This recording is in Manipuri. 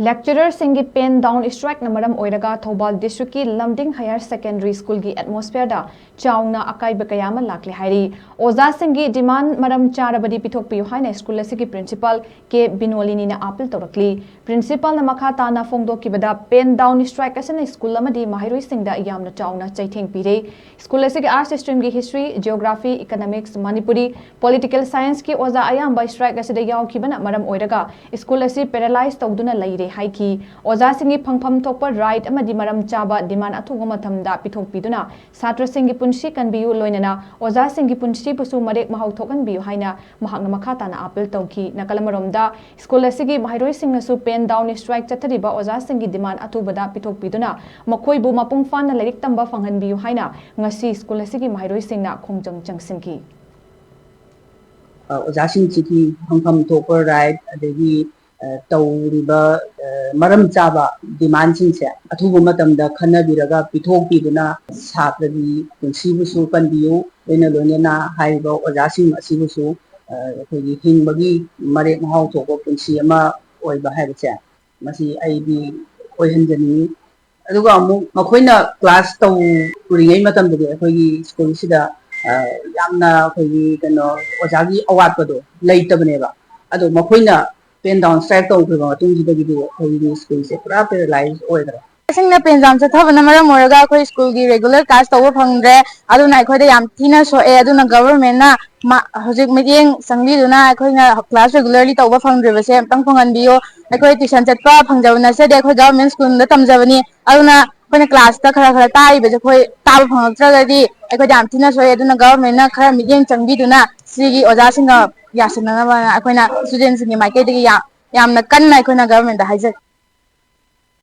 Lecturer singi pen down strike na Maram Oiraga THOUBAL district ki Lamding higher secondary school ki atmosphere da Chaona Akaiba Kayama Lakle hairi Oja singi demand Maram CHARABADI PITHOKPIU HAINA school asigi principal ke BINOLINI na appeal TOURAKLI principal na makha tana phongdo ki bada pen down strike asana school amadi mahiroi singda yamna chauna chaitheng pire school asigi arts stream ki history geography economics manipuri political science ki oja ayamba strike asida yaw ki bana Maram Oiraga school asi paralyzed tawduna laire haiki oja singi phangpham thokpa right amadi maram chaba demand athuga mathamda pithokpiduna satra singi punshi kanbiu loinana oja singi punshi pusu marek mahau thokan biu haina mahakna makha na appeal tawki nakalamaromda school asigi mahairoi singna su pen down strike chathariba oja singi demand athubada pithokpiduna makhoi bu mapung fan na lerik tamba phanghan biu haina ngasi school asigi mahairoi singna khongjang changsingki oja singi phangpham thokpa right adegi तौरीबा मरम चाबा डिमांड सिंसे अथुबा मतमदा खन्नबिरगा पिथोकपिदुना छात्रगी पुंसीबुसु कनबियु लोइना लोइना हाइबा ओजासिंग असिबुसु अखोगी हिंबगी मरे महाव थोको पुंसी अमा ओइबा हाइबचे मसी आइबी ओइहनजनी अदुगा अमु मखोइना क्लास तौ पुरिङै मतमदगी अखोगी स्कूल सिदा यामना अखोगी कनो ओजागी अवातपदो लैतबनेबा अदो मखोइना pen down strike tau khaba tung gi gi hoyi school se pura paralyzed oidra singna pen down cha thaba na Maram Oiraga khoi school gi regular class taw phangre aduna khoi da yam thina so e aduna government na hojik meeting sangli duna khoi na class regularly taw phangre ba se tang phangan biyo khoi tuition chat pa phangjawna se de khoi government school da tamjawani aduna khoi na class ta khara khara tai be khoi taw phangtra ga di khoi yam thina so e aduna government na khara meeting changbi duna sigi oja singa yasina na khoi na students ni maike de yamna kanna khoi na government da haijak